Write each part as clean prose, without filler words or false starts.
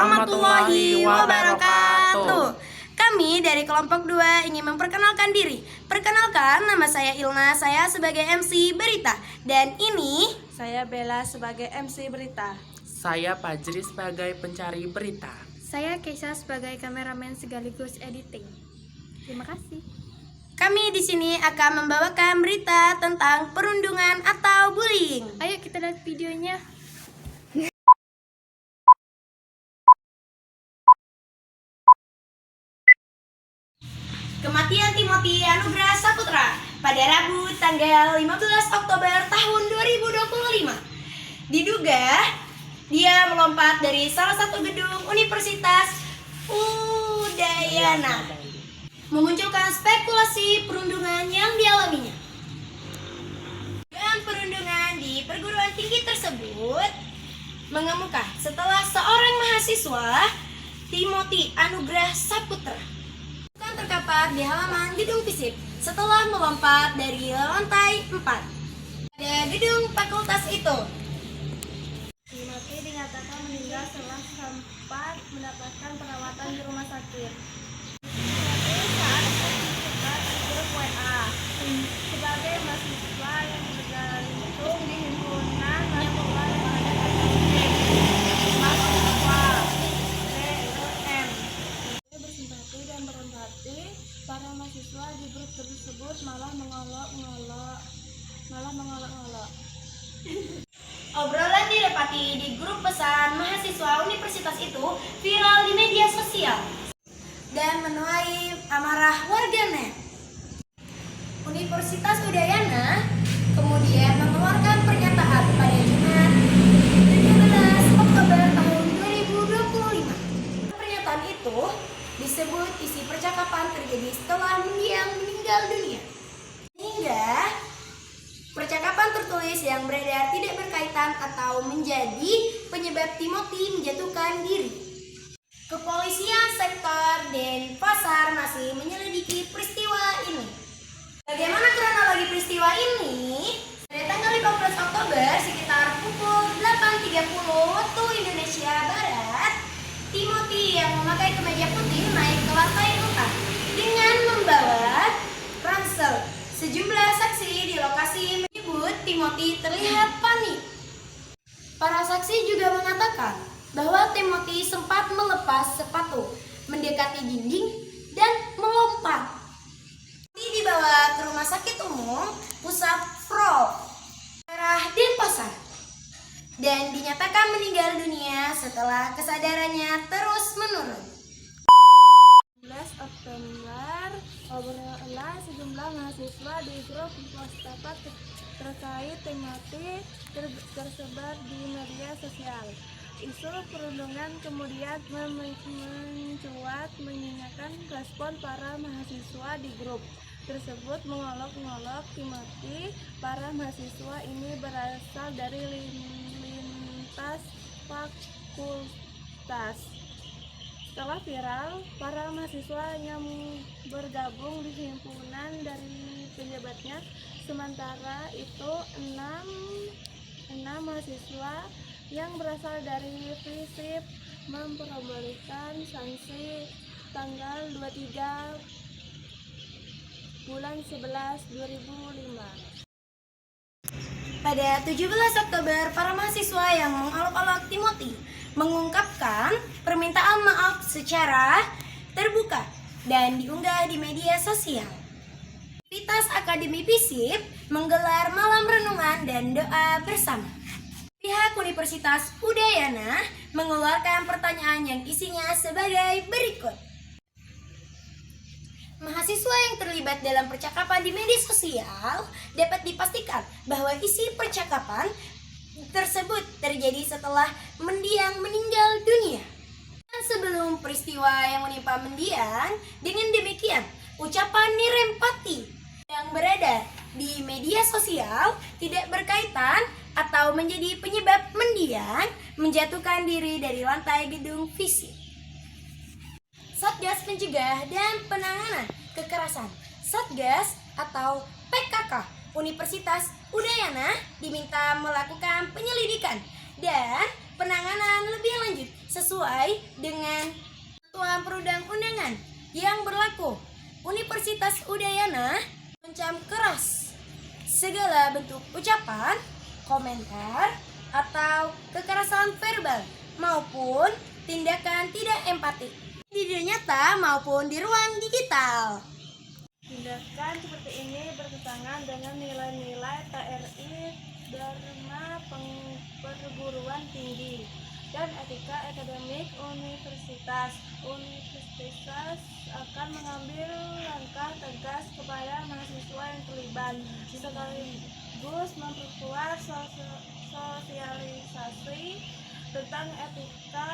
warahmatullahi wabarakatuh. Kami dari kelompok 2 ingin memperkenalkan diri. Perkenalkan, nama saya Ilna, saya sebagai MC Berita. Dan ini Saya Bella sebagai MC Berita. Saya Fajri sebagai pencari berita. Saya Keisha sebagai kameramen sekaligus editing. Terima kasih. kami di sini akan membawakan berita tentang perundungan atau bullying. Ayo kita lihat videonya. Kematian Timothy Anugrah Saputra pada Rabu tanggal 15 Oktober tahun 2025. Diduga dia melompat dari salah satu gedung Universitas Udayana, memunculkan spekulasi perundungan yang dialaminya. Dan perundungan di perguruan tinggi tersebut mengemuka setelah seorang mahasiswa, Timothy Anugrah Saputra, terkapar di halaman gedung FISIP setelah melompat dari lantai 4 pada gedung fakultas itu. Timothy dinyatakan meninggal setelah sempat mendapatkan perawatan di rumah sakit. Timothy saat terlibat di grup WA sebagai mahasiswa yang bergabung di himpunan mahasiswa yang ada mahasiswa BEM. Dia bersimpati dan berempati. Para mahasiswa di grup tersebut malah mengolok-ngolok. Obrolan didapati di grup pesan mahasiswa universitas itu viral di media sosial dan menuai amarah warganet. Universitas Udayana kemudian mengeluarkan pernyataan pada Jumat 17 Oktober tahun 2025. Pernyataan itu disebut isi percakapan terjadi setelah mendiang meninggal dunia. Hingga percakapan tertulis yang beredar tidak berkaitan atau menjadi penyebab Timothy menjatuhkan diri. Kepolisian sektor Denpasar masih menyelidiki peristiwa ini. Bagaimana kronologi peristiwa ini? Pada tanggal 15 Oktober sekitar pukul 8.30 waktu Indonesia Barat, Timothy yang memakai kemeja putih naik ke lantai 4 dengan membawa ransel. Sejumlah saksi di lokasi menyebut Timothy terlihat panik. Para saksi juga mengatakan bahwa Timothy sempat melepas sepatu, mendekati dinding, dan melompat. Timothy dibawa ke rumah sakit umum pusat daerah Denpasar dan dinyatakan meninggal dunia setelah kesadarannya terus menurun. 11 Oktober, obrolan sejumlah mahasiswa di grup WhatsApp terkait Timothy tersebar di media sosial. Isu perundungan kemudian mencuat mengingatkan respon para mahasiswa di grup tersebut mengolok-ngolok Timothy. Para mahasiswa ini berasal dari lintas fakultas. Setelah viral, para mahasiswa yang bergabung di himpunan dari pejabatnya. Sementara itu, enam mahasiswa yang berasal dari FISIP memperolehkan sanksi tanggal 23 bulan 11 2005. Pada 17 Oktober, para mahasiswa yang mengolok-olok Timothy mengungkapkan permintaan maaf secara terbuka dan diunggah di media sosial. Aktivitas Akademi FISIP menggelar malam renungan dan doa bersama. Pihak Universitas Udayana mengeluarkan pertanyaan yang isinya sebagai berikut. Mahasiswa yang terlibat dalam percakapan di media sosial dapat dipastikan bahwa isi percakapan tersebut terjadi setelah mendiang meninggal dunia. Dan sebelum peristiwa yang menimpa mendiang, dengan demikian ucapan nirempati yang beredar di media sosial tidak berkaitan atau menjadi penyebab mendiang menjatuhkan diri dari lantai gedung FISIP. Satgas Pencegah dan Penanganan Kekerasan Satgas atau PKK Universitas Udayana diminta melakukan penyelidikan dan penanganan lebih lanjut sesuai dengan ketentuan perundang-undangan yang berlaku. Universitas Udayana mencam keras segala bentuk ucapan, komentar, atau kekerasan verbal maupun tindakan tidak empatik di dunia nyata maupun di ruang digital. Tindakan seperti ini bertentangan dengan nilai-nilai TRI Dharma Perguruan Tinggi dan etika akademik universitas. Universitas akan mengambil langkah tegas kepada mahasiswa yang terlibat, sekaligus memperkuat sosialisasi tentang etika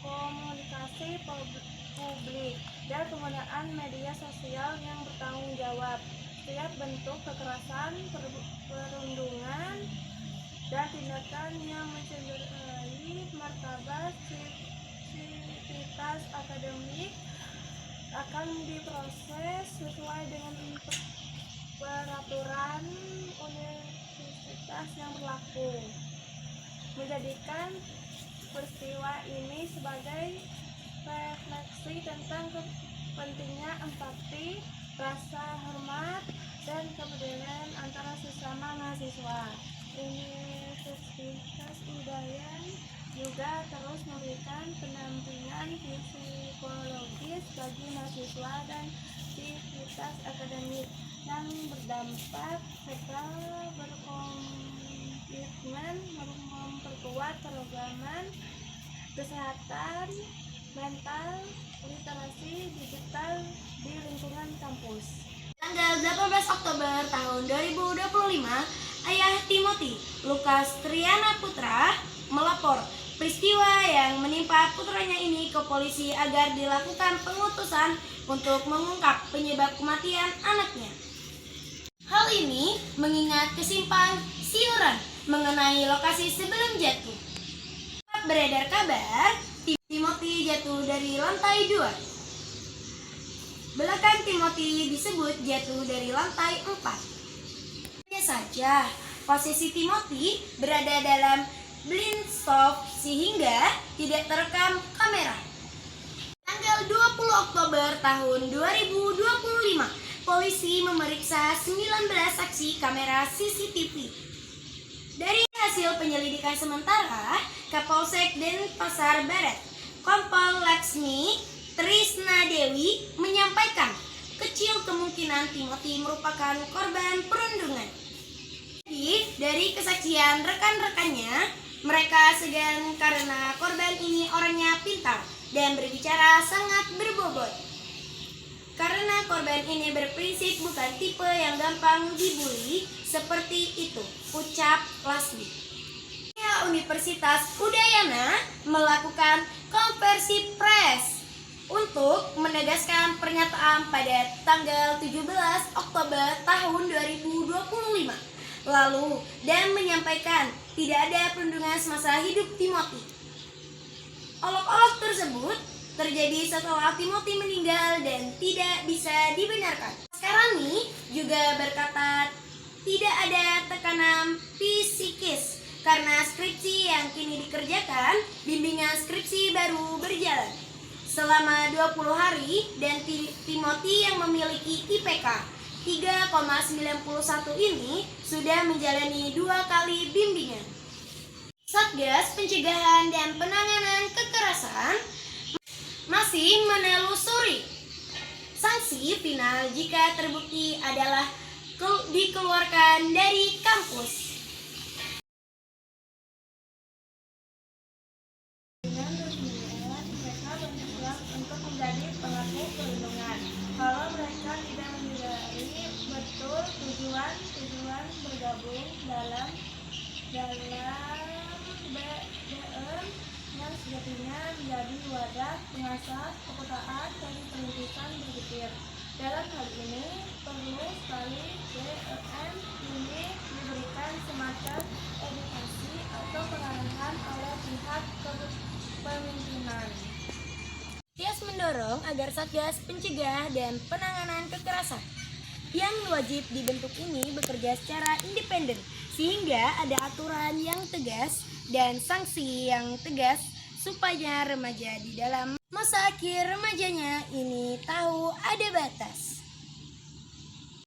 komunikasi publik dan penggunaan media sosial yang bertanggung jawab. Setiap bentuk kekerasan, perundungan, dan tindakan yang mencederai martabat sivitas akademik akan diproses sesuai dengan peraturan universitas yang berlaku. Menjadikan peristiwa ini sebagai refleksi tentang pentingnya empati, rasa hormat, dan kepedulian antara sesama mahasiswa. Universitas Udayana juga terus memberikan pendampingan psikologis bagi mahasiswa dan sivitas akademik yang berdampak serta berkomitmen memperkuat program kesehatan mental, literasi digital di lingkungan kampus. Tanggal 18 Oktober tahun 2025, ayah Timothy, Lukas Triana Putra, melapor peristiwa yang menimpa putranya ini ke polisi agar dilakukan pengutusan untuk mengungkap penyebab kematian anaknya. Hal ini mengingat kesimpang siuran mengenai lokasi sebelum jatuh. Beredar kabar Timothy jatuh dari lantai 2. Belakang Timothy disebut jatuh dari lantai 4. Hanya saja, posisi Timothy berada dalam blind spot sehingga tidak terekam kamera. Tanggal 20 Oktober tahun 2025, polisi memeriksa 19 saksi kamera CCTV. Dari hasil penyelidikan sementara, Kapolsek Denpasar Barat, Kompol Laksmi Trisna Dewi menyampaikan kecil kemungkinan Timothy merupakan korban perundungan. Jadi, dari kesaksian rekan-rekannya, mereka segan karena korban ini orangnya pintar dan berbicara sangat berbobot. Karena korban ini berprinsip bukan tipe yang gampang dibully seperti itu, ucap Lasmi. Universitas Udayana melakukan konversi pers untuk menegaskan pernyataan pada tanggal 17 Oktober tahun 2025 lalu dan menyampaikan tidak ada perundungan semasa hidup Timothy. Olok-olok tersebut terjadi setelah Timothy meninggal dan tidak bisa dibenarkan. Sekarang juga berkata tidak ada tekanan psikis karena skripsi yang kini dikerjakan, bimbingan skripsi baru berjalan selama 20 hari dan Timothy yang memiliki IPK 3,91 ini sudah menjalani 2 kali bimbingan. Satgas Pencegahan dan Penanganan Kekerasan masih menelusuri sanksi final jika terbukti adalah dikeluarkan dari kampus. Dengan resmian, mereka berhak untuk menjadi pelaku perlindungan. Kalau mereka tidak menyadari betul tujuan bergabung dalam BDM yang sejatinya menjadi wadah pengasah kepekaan dan perintisan berpikir. Dalam hal ini, perlu sekali BDM ini diberikan semacam edukasi atau pengarahan oleh pihak kepemimpinan. Tias mendorong agar Satgas Pencegah dan Penanganan Kekerasan yang wajib dibentuk ini bekerja secara independen sehingga ada aturan yang tegas dan sanksi yang tegas supaya remaja di dalam masa akhir remajanya ini tahu ada batas.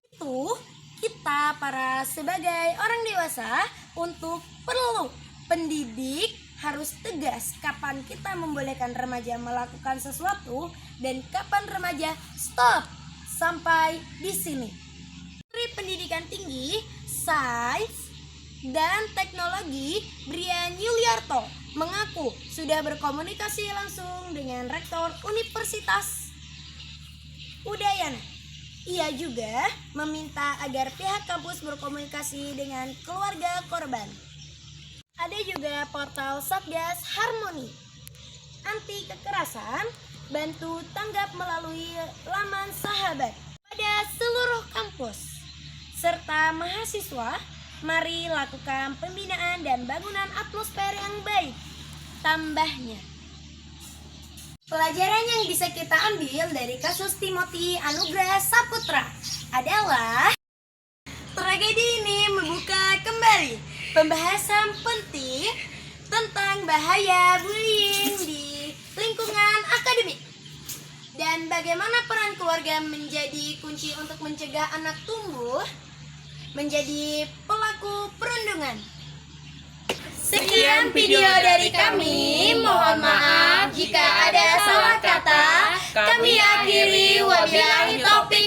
Itu kita para sebagai orang dewasa untuk perlu pendidik harus tegas kapan kita membolehkan remaja melakukan sesuatu dan kapan remaja stop sampai di sini. Menteri Pendidikan Tinggi, Sains dan Teknologi Brian Yuliarto mengaku sudah berkomunikasi langsung dengan Rektor Universitas Udayana. Ia juga meminta agar pihak kampus berkomunikasi dengan keluarga korban. Ada juga portal Satgas Harmoni Anti Kekerasan, bantu tanggap melalui laman sahabat pada seluruh kampus. Serta mahasiswa, mari lakukan pembinaan dan bangunan atmosfer yang baik. Tambahnya, pelajaran yang bisa kita ambil dari kasus Timothy Anugrah Saputra adalah tragedi ini membuka kembali pembahasan penting tentang bahaya bullying di lingkungan akademik dan bagaimana peran keluarga menjadi kunci untuk mencegah anak tumbuh menjadi pelaku perundungan. Sekian video dari kami, mohon maaf jika ada salah kata. Kami akhiri, wabillahi taufiq.